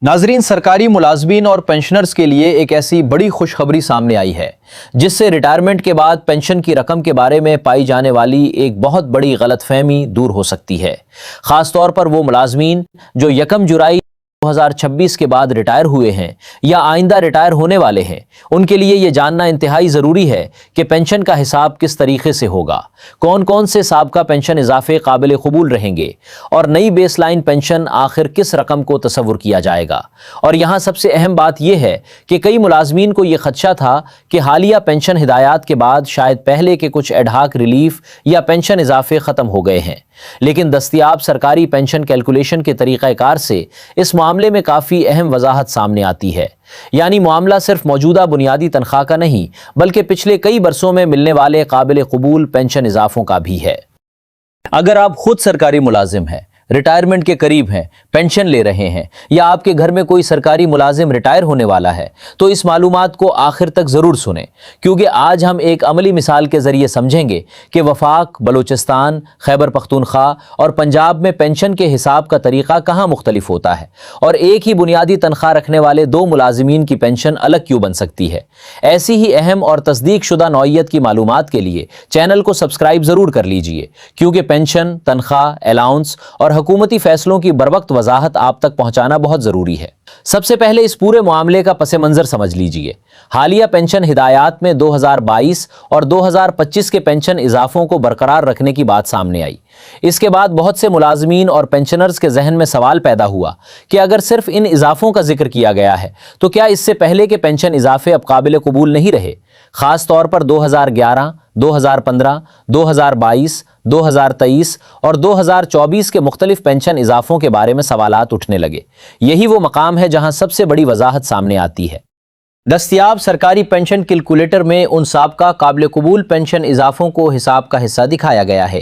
नाजरीन, सरकारी मुलाजमीन और पेंशनर्स के लिए एक ऐसी बड़ी खुशखबरी सामने आई है जिससे रिटायरमेंट के बाद पेंशन की रकम के बारे में पाई जाने वाली एक बहुत बड़ी गलतफहमी दूर हो सकती है। खास तौर पर वो मुलाजमीन जो 1 जुलाई 2026 के बाद रिटायर हुए हैं या आइंदा रिटायर होने वाले हैं, उनके लिए ये जानना इंतहाई ज़रूरी है कि पेंशन का हिसाब किस तरीके से होगा, कौन कौन से साबका पेंशन इजाफे काबिल कबूल रहेंगे और नई बेसलाइन पेंशन आखिर किस रकम को तसव्वुर किया जाएगा। और यहाँ सबसे अहम बात यह है कि कई मुलाजमीन को ये खदशा था कि हालिया पेंशन हिदायत के बाद शायद पहले के कुछ एडहाक रिलीफ या पेंशन इजाफे ख़त्म हो गए हैं, लेकिन दस्तयाब सरकारी पेंशन कैलकुलेशन के तरीक़ाकार से इस मामले में काफ़ी अहम वजाहत सामने आती है। यानी मामला सिर्फ मौजूदा बुनियादी तनख्वाह का नहीं बल्कि पिछले कई बरसों में मिलने वाले काबिल कबूल पेंशन इजाफों का भी है। अगर आप खुद सरकारी मुलाजिम हैं, रिटायरमेंट के करीब हैं, पेंशन ले रहे हैं या आपके घर में कोई सरकारी मुलाजिम रिटायर होने वाला है, तो इस मालूमात को आखिर तक ज़रूर सुनें, क्योंकि आज हम एक अमली मिसाल के ज़रिए समझेंगे कि वफाक, बलूचिस्तान, खैबर पख्तूनख्वा और पंजाब में पेंशन के हिसाब का तरीक़ा कहाँ मुख्तलिफ होता है और एक ही बुनियादी तनख्वाह रखने वाले 2 मुलाजिमीन की पेंशन अलग क्यों बन सकती है। ऐसी ही अहम और तस्दीक शुदा नौइयत की मालूमात के लिए चैनल को सब्सक्राइब ज़रूर कर लीजिए, क्योंकि पेंशन, तनख्वाह, अलाउंस और हुकूमती फैसलों की बरवक्त वजाहत आप तक पहुंचाना बहुत ज़रूरी है। सबसे पहले इस पूरे मामले का पस मंज़र समझ लीजिए। हालिया पेंशन हिदायत में 2022 और 2025 के पेंशन इजाफों को बरकरार रखने की बात सामने आई। इसके बाद बहुत से मुलाजमीन और पेंशनर्स के जहन में सवाल पैदा हुआ कि अगर सिर्फ इन इजाफों का जिक्र किया गया है तो क्या इससे पहले के पेंशन इजाफे अब काबिल कबूल नहीं रहे। ख़ास तौर पर 2011, 2015, 2022, 2023 और 2024 के मुख्तलिफ पेंशन इजाफों के बारे में सवालात उठने लगे। यही वो मकाम है जहां सबसे बड़ी वजाहत सामने आती है। दस्तयाब सरकारी पेंशन कैलकुलेटर में उन साबका काबिल कबूल पेंशन इजाफों को हिसाब का हिस्सा दिखाया गया है।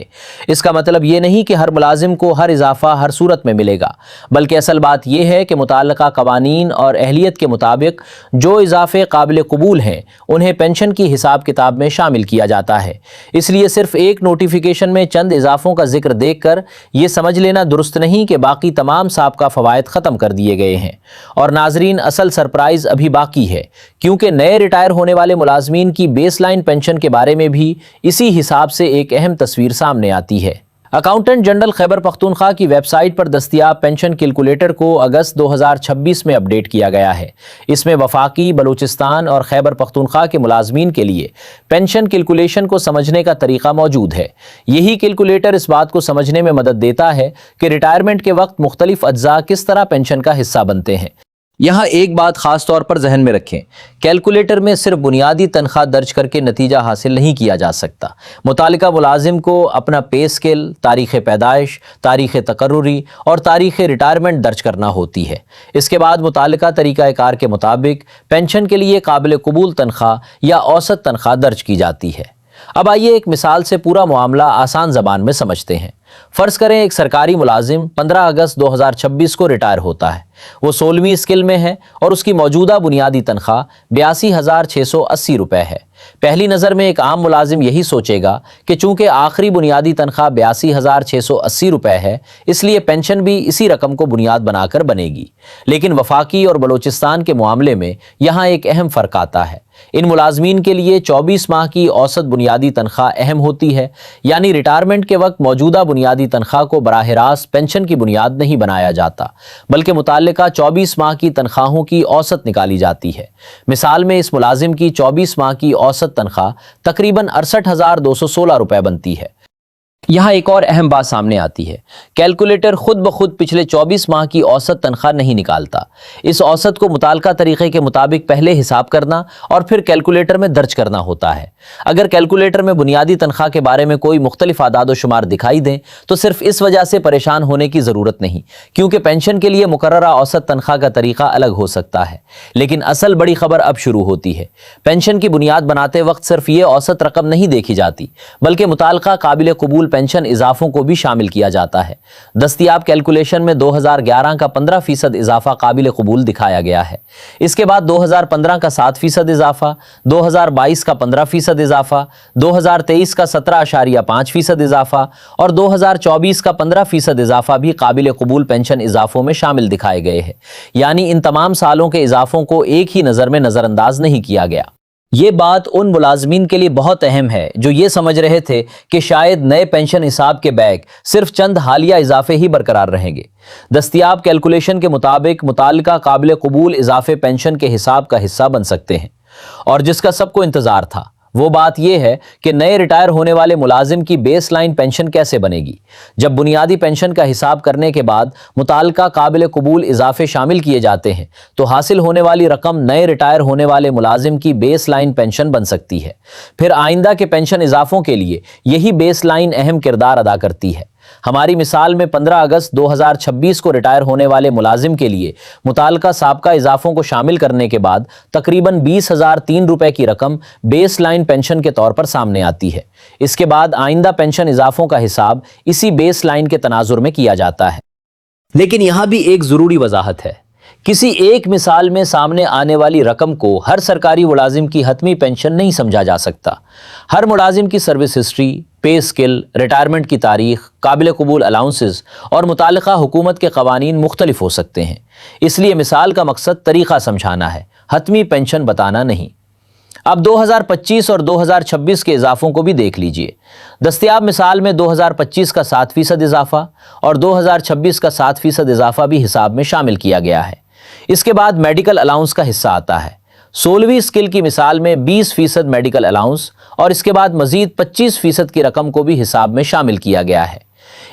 इसका मतलब ये नहीं कि हर मुलाजिम को हर इजाफा हर सूरत में मिलेगा, बल्कि असल बात यह है कि मुताल्लिका कवानीन और अहलियत के मुताबिक जो इजाफे काबिल कबूल हैं उन्हें पेंशन की हिसाब किताब में शामिल किया जाता है। इसलिए सिर्फ एक नोटिफिकेशन में चंद इजाफों का जिक्र देख कर ये समझ लेना दुरुस्त नहीं कि बाकी तमाम साबका फ़वाइद ख़त्म कर दिए गए हैं। और नाजरीन, असल सरप्राइज़ अभी बाकी है, क्योंकि नए रिटायर होने वाले मुलाजमीन की बेसलाइन पेंशन के बारे में भी इसी हिसाब से एक अहम तस्वीर सामने आती है। अकाउंटेंट जनरल खैबर पख्तूनख्वा की वेबसाइट पर दस्तयाब पेंशन कैलकुलेटर को अगस्त 2026 में अपडेट किया गया है। इसमें वफाकी, बलूचिस्तान और खैबर पख्तूनख्वा के मुलाजमीन के लिए पेंशन कैलकुलेशन को समझने का तरीका मौजूद है। यही कैलकुलेटर इस बात को समझने में मदद देता है कि रिटायरमेंट के वक्त मुख्तलिफ अज्जा किस तरह पेंशन का हिस्सा बनते हैं। यहाँ एक बात ख़ास तौर पर जहन में रखें, कैलकुलेटर में सिर्फ बुनियादी तनख्वाह दर्ज करके नतीजा हासिल नहीं किया जा सकता। मुतालिका मुलाजिम को अपना पे स्केल, तारीख़ पैदाइश, तारीख़ तकर्रुरी और तारीख़ रिटायरमेंट दर्ज करना होती है। इसके बाद मुतालिका तरीक़ाकार के मुताबिक पेंशन के लिए काबिल कबूल तनख्वाह या औसत तनख्वाह दर्ज की जाती है। अब आइए एक मिसाल से पूरा मामला आसान ज़बान में समझते हैं। फ़र्ज़ करें एक सरकारी मुलाजिम 15 अगस्त 2026 को रिटायर होता है। वो 16वीं स्किल में है और उसकी मौजूदा बुनियादी तनख्वाह 82,680 रुपये है। पहली नज़र में एक आम मुलाजिम यही सोचेगा कि चूँकि आखिरी बुनियादी तनख्वाह 82,680 रुपये है, इसलिए पेंशन भी इसी रकम को बुनियाद बनाकर बनेगी। लेकिन वफाकी और बलूचिस्तान के मामले में यहाँ एक अहम फ़र्क आता है। इन मुलाजमीन के लिए 24 माह की औसत बुनियादी तनख्वाह अहम होती है, यानी रिटायरमेंट के वक्त मौजूदा बुनियादी तनख्वाह को बराह रास्त पेंशन की बुनियाद नहीं बनाया जाता, बल्कि मुताल्लिका 24 माह की तनख्वाहों की औसत निकाली जाती है। मिसाल में इस मुलाजिम की 24 माह की औसत तनख्वाह तकरीबन 68,216 रुपये बनती है। यहाँ एक और अहम बात सामने आती है, कैलकुलेटर खुद ब खुद पिछले 24 माह की औसत तनख्वाह नहीं निकालता। इस औसत को मुताल्लिका तरीक़े के मुताबिक पहले हिसाब करना और फिर कैलकुलेटर में दर्ज करना होता है। अगर कैलकुलेटर में बुनियादी तनख्वाह के बारे में कोई मुख्तलिफ आदाद व शुमार दिखाई दें तो सिर्फ इस वजह से परेशान होने की ज़रूरत नहीं, क्योंकि पेंशन के लिए मुकर्ररा औसत तनख्वाह का तरीका अलग हो सकता है। लेकिन असल बड़ी खबर अब शुरू होती है। पेंशन की बुनियाद बनाते वक्त सिर्फ ये औसत रकम नहीं देखी जाती, बल्कि मुताल्लिका काबिल कबूल قبول پینشن اضافوں کو بھی شامل کیا جاتا ہے۔ دستیاب کیلکولیشن میں 2011 کا 15% اضافہ قابل قبول دکھایا گیا ہے۔ اس کے بعد 2015 کا 7% اضافہ، 2022 کا 15% اضافہ، 2023 کا 17.5% اضافہ اور 2024 کا 15% اضافہ بھی قابل قبول پینشن اضافوں میں شامل دکھائے گئے ہیں۔ یعنی ان تمام سالوں کے اضافوں کو ایک ہی نظر میں نظر انداز نہیں کیا گیا۔ یہ بات ان ملازمین کے لیے بہت اہم ہے جو یہ سمجھ رہے تھے کہ شاید نئے پینشن حساب کے بیک صرف چند حالیہ اضافے ہی برقرار رہیں گے۔ دستیاب کیلکولیشن کے مطابق متعلقہ قابل قبول اضافے پینشن کے حساب کا حصہ بن سکتے ہیں، اور جس کا سب کو انتظار تھا وہ بات یہ ہے کہ نئے ریٹائر ہونے والے ملازم کی بیس لائن پینشن کیسے بنے گی۔ جب بنیادی پینشن کا حساب کرنے کے بعد متعلقہ قابل قبول اضافے شامل کیے جاتے ہیں تو حاصل ہونے والی رقم نئے ریٹائر ہونے والے ملازم کی بیس لائن پینشن بن سکتی ہے۔ پھر آئندہ کے پینشن اضافوں کے لیے یہی بیس لائن اہم کردار ادا کرتی ہے۔ ہماری مثال میں 15 اگست 2026 کو ریٹائر ہونے والے ملازم کے لیے متعلقہ سابقہ اضافوں کو شامل کرنے کے بعد تقریباً 20,003 روپے کی رقم بیس لائن پینشن کے طور پر سامنے آتی ہے۔ اس کے بعد آئندہ پینشن اضافوں کا حساب اسی بیس لائن کے تناظر میں کیا جاتا ہے۔ لیکن یہاں بھی ایک ضروری وضاحت ہے۔ کسی ایک مثال میں سامنے آنے والی رقم کو ہر سرکاری ملازم کی حتمی پینشن نہیں سمجھا جا سکتا۔ ہر ملازم کی سروس ہسٹری، پے سکل، ریٹائرمنٹ کی تاریخ، قابل قبول الاؤنسز اور متعلقہ حکومت کے قوانین مختلف ہو سکتے ہیں۔ اس لیے مثال کا مقصد طریقہ سمجھانا ہے، حتمی پینشن بتانا نہیں۔ اب 2025 اور 2026 کے اضافوں کو بھی دیکھ لیجئے۔ دستیاب مثال میں 2025 کا 7% اضافہ اور 2026 کا 7% اضافہ بھی حساب میں شامل کیا گیا ہے۔ اس کے بعد میڈیکل الاؤنس کا حصہ آتا ہے۔ 16ویں اسکل کی مثال میں 20% میڈیکل الاؤنس اور اس کے بعد مزید 25% کی رقم کو بھی حساب میں شامل کیا گیا ہے۔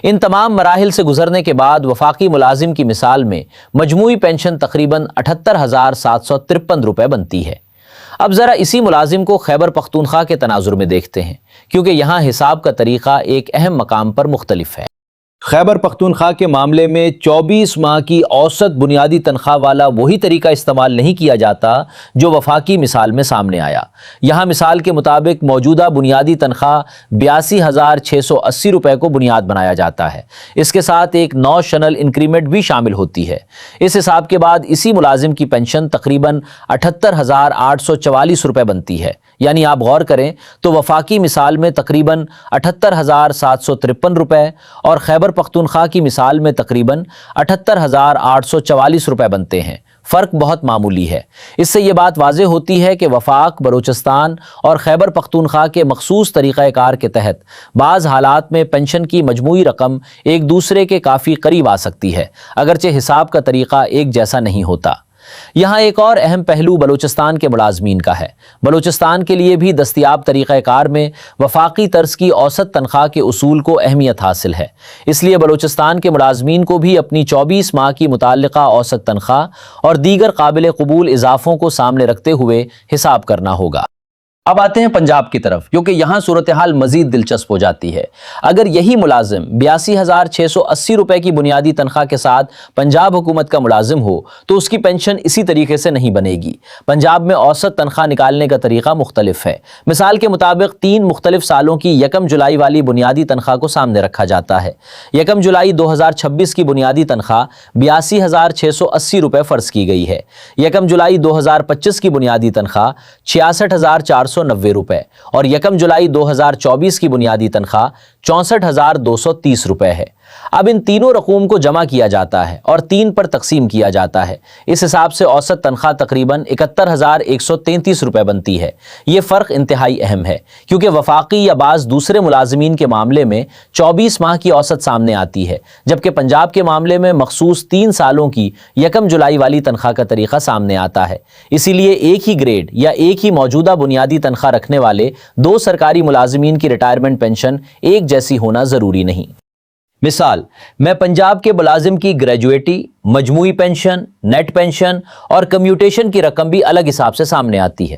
ان تمام مراحل سے گزرنے کے بعد وفاقی ملازم کی مثال میں مجموعی پینشن تقریباً 78,753 روپے بنتی ہے۔ اب ذرا اسی ملازم کو خیبر پختونخوا کے تناظر میں دیکھتے ہیں، کیونکہ یہاں حساب کا طریقہ ایک اہم مقام پر مختلف ہے۔ خیبر پختونخوا کے معاملے میں 24 ماہ کی اوسط بنیادی تنخواہ والا وہی طریقہ استعمال نہیں کیا جاتا جو وفاقی مثال میں سامنے آیا۔ یہاں مثال کے مطابق موجودہ بنیادی تنخواہ 82,680 روپے کو بنیاد بنایا جاتا ہے۔ اس کے ساتھ ایک نوشنل انکریمنٹ بھی شامل ہوتی ہے۔ اس حساب کے بعد اسی ملازم کی پینشن تقریباً 78,844 روپے بنتی ہے۔ یعنی آپ غور کریں تو وفاقی مثال میں تقریباً 78,753 روپے اور خیبر پختونخوا کی مثال میں تقریباً 78,844 روپے بنتے ہیں۔ فرق بہت معمولی ہے۔ اس سے یہ بات واضح ہوتی ہے کہ وفاق، بلوچستان اور خیبر پختونخوا کے مخصوص طریقہ کار کے تحت بعض حالات میں پینشن کی مجموعی رقم ایک دوسرے کے کافی قریب آ سکتی ہے، اگرچہ حساب کا طریقہ ایک جیسا نہیں ہوتا۔ یہاں ایک اور اہم پہلو بلوچستان کے ملازمین کا ہے۔ بلوچستان کے لیے بھی دستیاب طریقہ کار میں وفاقی طرز کی اوسط تنخواہ کے اصول کو اہمیت حاصل ہے۔ اس لیے بلوچستان کے ملازمین کو بھی اپنی 24 ماہ کی متعلقہ اوسط تنخواہ اور دیگر قابل قبول اضافوں کو سامنے رکھتے ہوئے حساب کرنا ہوگا۔ اب آتے ہیں پنجاب کی طرف، کیونکہ یہاں صورتحال مزید دلچسپ ہو جاتی ہے۔ اگر یہی ملازم 82,680 روپے کی بنیادی تنخواہ کے ساتھ پنجاب حکومت کا ملازم ہو تو اس کی پینشن اسی طریقے سے نہیں بنے گی۔ پنجاب میں اوسط تنخواہ نکالنے کا طریقہ مختلف ہے۔ مثال کے مطابق 3 مختلف سالوں کی 1 جولائی والی بنیادی تنخواہ کو سامنے رکھا جاتا ہے۔ 1 جولائی 2026 کی بنیادی تنخواہ 82,680 روپے فرض کی گئی ہے۔ 1 جولائی 2025 کی بنیادی تنخواہ 66,490 روپے اور 1 جولائی 2024 کی بنیادی تنخواہ 64,230 روپے ہے۔ اب ان تینوں رقوم کو جمع کیا جاتا ہے اور 3 پر تقسیم کیا جاتا ہے۔ اس حساب سے اوسط تنخواہ تقریباً 71,133 روپے بنتی ہے۔ یہ فرق انتہائی اہم ہے، کیونکہ وفاقی یا بعض دوسرے ملازمین کے معاملے میں 24 ماہ کی اوسط سامنے آتی ہے، جبکہ پنجاب کے معاملے میں مخصوص 3 سالوں کی 1 جولائی والی تنخواہ کا طریقہ سامنے آتا ہے۔ اسی لیے ایک ہی گریڈ یا ایک ہی موجودہ بنیادی تنخواہ رکھنے والے 2 سرکاری ملازمین کی ریٹائرمنٹ پینشن ایک جیسی ہونا ضروری نہیں۔ مثال میں پنجاب کے ملازم کی گریجویٹی، مجموعی پینشن، نیٹ پینشن اور کمیوٹیشن کی رقم بھی الگ حساب سے سامنے آتی ہے۔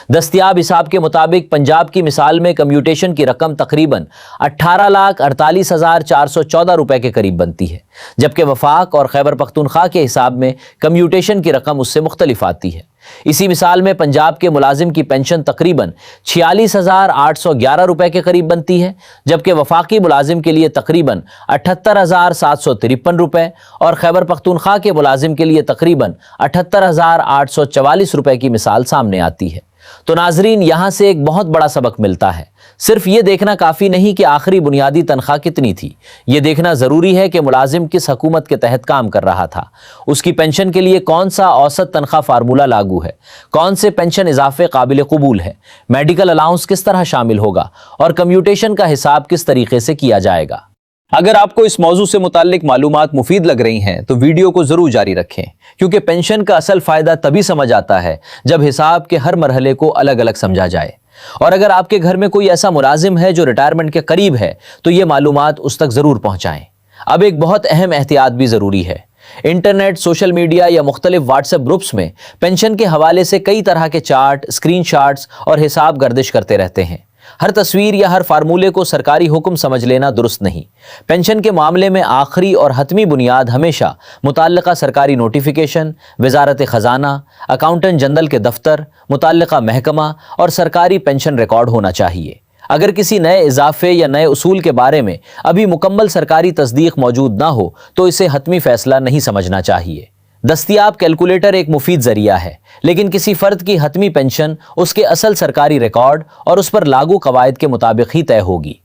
دستیاب حساب کے مطابق پنجاب کی مثال میں کمیوٹیشن کی رقم تقریباً 18,48,414 روپے کے قریب بنتی ہے، جبکہ وفاق اور خیبر پختونخوا کے حساب میں کمیوٹیشن کی رقم اس سے مختلف آتی ہے۔ इसी मिसाल में पंजाब के मुलाजिम की पेंशन तकरीबन 46,811 रुपए के करीब बनती है, जबकि वफाकी मुलाजिम के लिए तकरीबन 78,753 रुपए और खैबर पख्तूनख्वा के मुलाजिम के लिए तकरीबन 78,844 रुपए की मिसाल सामने आती है। तो नाजरीन, यहाँ से एक बहुत बड़ा सबक मिलता है। सिर्फ ये देखना काफ़ी नहीं कि आखिरी बुनियादी तनख्वाह कितनी थी, ये देखना ज़रूरी है कि मुलाजिम किस हुकूमत के तहत काम कर रहा था, उसकी पेंशन के लिए कौन सा औसत तनख्वाह फार्मूला लागू है, कौन से पेंशन इजाफे काबिल कबूल है, मेडिकल अलाउंस किस तरह शामिल होगा और कम्यूटेशन का हिसाब किस तरीके से किया जाएगा। अगर आपको इस मौजू से मुताल्लिक मालूमात मुफीद लग रही हैं तो वीडियो को जरूर जारी रखें, क्योंकि पेंशन का असल फायदा तभी समझ आता है जब हिसाब के हर मरहले को अलग अलग समझा जाए। और अगर आपके घर में कोई ऐसा मुलाजिम है जो रिटायरमेंट के करीब है तो ये मालूमात उस तक जरूर पहुंचाएं। अब एक बहुत अहम एहतियात भी जरूरी है। इंटरनेट, सोशल मीडिया या मुख्तलिफ व्हाट्सएप ग्रुप्स में पेंशन के हवाले से कई तरह के चार्ट, स्क्रीनशॉट्स और हिसाब गर्दिश करते रहते हैं। हर तस्वीर या हर फार्मूले को सरकारी हुक्म समझ लेना दुरुस्त नहीं। पेंशन के मामले में आखिरी और हतमी बुनियाद हमेशा मुताल्लिका सरकारी नोटिफिकेशन, वजारत खजाना, अकाउंटेंट जनरल के दफ्तर, मुताल्लिका महकमा और सरकारी पेंशन रिकॉर्ड होना चाहिए। अगर किसी नए इजाफे या नए उसूल के बारे में अभी मुकम्मल सरकारी तस्दीक मौजूद ना हो तो इसे हतमी फैसला नहीं समझना चाहिए। दस्तयाब कैलकुलेटर एक मुफीद जरिया है, लेकिन किसी फर्द की हतमी पेंशन उसके असल सरकारी रिकॉर्ड और उस पर लागू कवायद के मुताबिक ही तय होगी।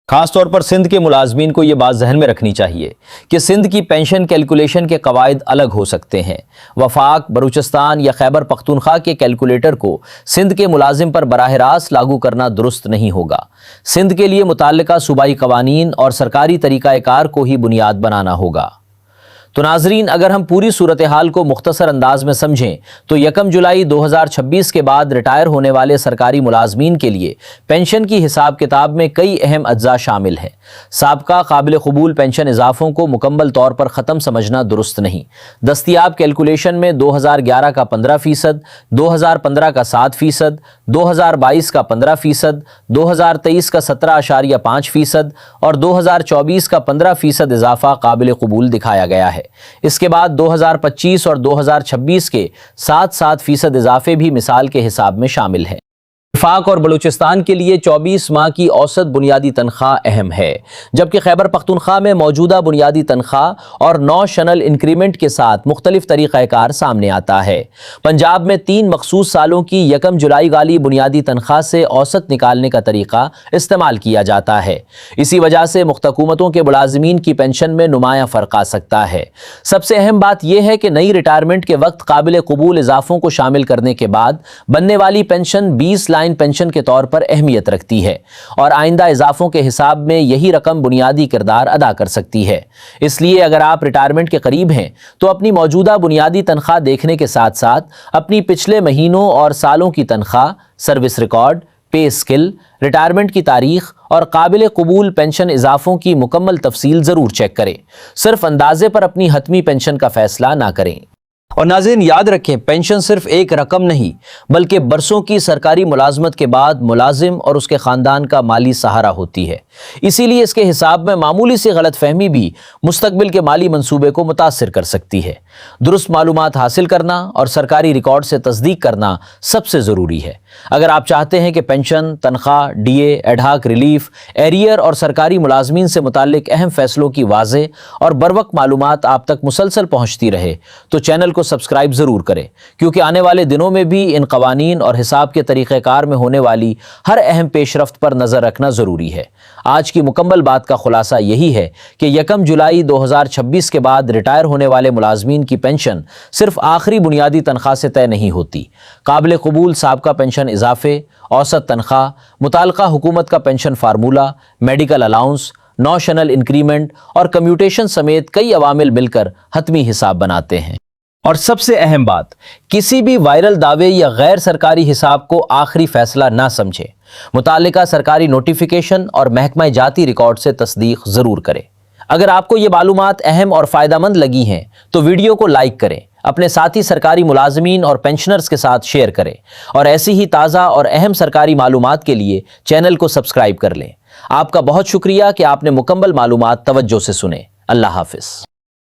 खास तौर पर सिंध के मुलाजमीन को यह बात जहन में रखनी चाहिए कि सिंध की पेंशन कैलकुलेशन के कवायद अलग हो सकते हैं। वफाक, बलूचिस्तान या खैबर पख्तूनख्वा के कैलकुलेटर को सिंध के मुलाजिम पर बराह रास्त लागू करना दुरुस्त नहीं होगा। सिंध के लिए मुताल्लिका सूबाई कवानीन और सरकारी तरीक़ाकार को ही बुनियाद बनाना होगा। तो नाजरीन, अगर हम पूरी सूरत हाल को मुख्तसर अंदाज में समझें तो 1 जुलाई 2026 के बाद रिटायर होने वाले सरकारी मुलाजमीन के लिए पेंशन की हिसाब किताब में कई अहम अज्जा शामिल हैं। साबका काबिल कबूल पेंशन इजाफों को मुकम्मल तौर पर ख़त्म समझना दुरुस्त नहीं। दस्तयाब कैलकुलेशन में 2011 का 15%, 2015 का 7%, 2022 का 15%, 2023 का 17.5% और 2024 का 15% इजाफा काबिल कबूल दिखाया गया है। इसके बाद 2025 और 2026 के 7% इजाफे भी मिसाल के हिसाब में शामिल हैं। वफाक और बलूचिस्तान के लिए 24 माह की औसत बुनियादी तनख्वाह अहम है, जबकि खैबर पख्तूनख्वा में मौजूदा बुनियादी तनख्वाह और नौशनल इंक्रीमेंट के साथ मुख्तलिफ तरीक़ाकार सामने आता है। पंजाब में 3 मखसूस सालों की 1 जुलाई वाली बुनियादी तनख्वाह से औसत निकालने का तरीका इस्तेमाल किया जाता है। इसी वजह से मुख्त हुकूमतों के मुलाजिमीन की पेंशन में नुमाया फ़र्क आ सकता है। सबसे अहम बात यह है कि नई रिटायरमेंट के वक्त काबिल कबूल इजाफों को शामिल करने के बाद बनने वाली पेंशन 20 लाइन पेंशन के तौर पर अहमियत रखती है और आइंदा इजाफों के हिसाब में यही रकम बुनियादी किरदार अदा कर सकती है। इसलिए अगर आप रिटायरमेंट के करीब हैं तो अपनी मौजूदा बुनियादी तनख्वाह देखने के साथ साथ अपनी पिछले महीनों और सालों की तनख्वाह, सर्विस रिकॉर्ड, पे स्किल, रिटायरमेंट की तारीख और काबिल कबूल पेंशन इजाफों की मुकम्मल तफसील ज़रूर चेक करें। सिर्फ अंदाजे पर अपनी हतमी पेंशन का फैसला ना करें। और नाज़रीन, याद रखें, पेंशन सिर्फ एक रकम नहीं बल्कि बरसों की सरकारी मुलाजमत के बाद मुलाजिम और उसके ख़ानदान का माली सहारा होती है। इसीलिए इसके हिसाब में मामूली सी गलत फहमी भी मुस्तकबिल के माली मंसूबे को मुतासिर कर सकती है। दुरुस्त मालूमात हासिल करना और सरकारी रिकॉर्ड से तस्दीक करना सबसे ज़रूरी है। अगर आप चाहते हैं कि पेंशन, तनख्वाह, डीए, एडहाक रिलीफ, एरियर और सरकारी मुलाजमीन से मुताल्लिक अहम फैसलों की वाज़े और बरवक्त मालूमात आप तक मुसलसल पहुँचती रहे तो चैनल को सब्सक्राइब ज़रूर करें, क्योंकि आने वाले दिनों में भी इन कवानीन और हिसाब के तरीक़ेकार में होने वाली हर अहम पेशरफ्त पर नज़र रखना ज़रूरी है। आज की मुकम्मल बात का खुलासा यही है कि 1 जुलाई 2026 के बाद रिटायर होने वाले मुलाजमीन की पेंशन सिर्फ आखिरी बुनियादी तनख्वाह से तय नहीं होती। काबिल कबूल साबका पेंशन इजाफे, औसत तनख्वाह, मुताल्लिका हुकूमत का pension formula, medical allowance, notional increment और कम्यूटेशन समेत कई अवामिल मिलकर हतमी हिसाब बनाते हैं। और सबसे अहम बात, किसी भी वायरल दावे या गैर सरकारी हिसाब को आखिरी फैसला ना समझे। मुताल्लिका सरकारी नोटिफिकेशन और महकमा जाती रिकॉर्ड से तस्दीक ज़रूर करें। अगर आपको ये मालूमात अहम और फ़ायदेमंद लगी हैं तो वीडियो को लाइक करें, अपने साथी सरकारी मुलाजमीन और पेंशनर्स के साथ शेयर करें और ऐसी ही ताज़ा और अहम सरकारी मालूमात के लिए चैनल को सब्सक्राइब कर लें। आपका बहुत शुक्रिया कि आपने मुकम्मल मालूमात तवज्जो से सुने। अल्लाह हाफ़िज़।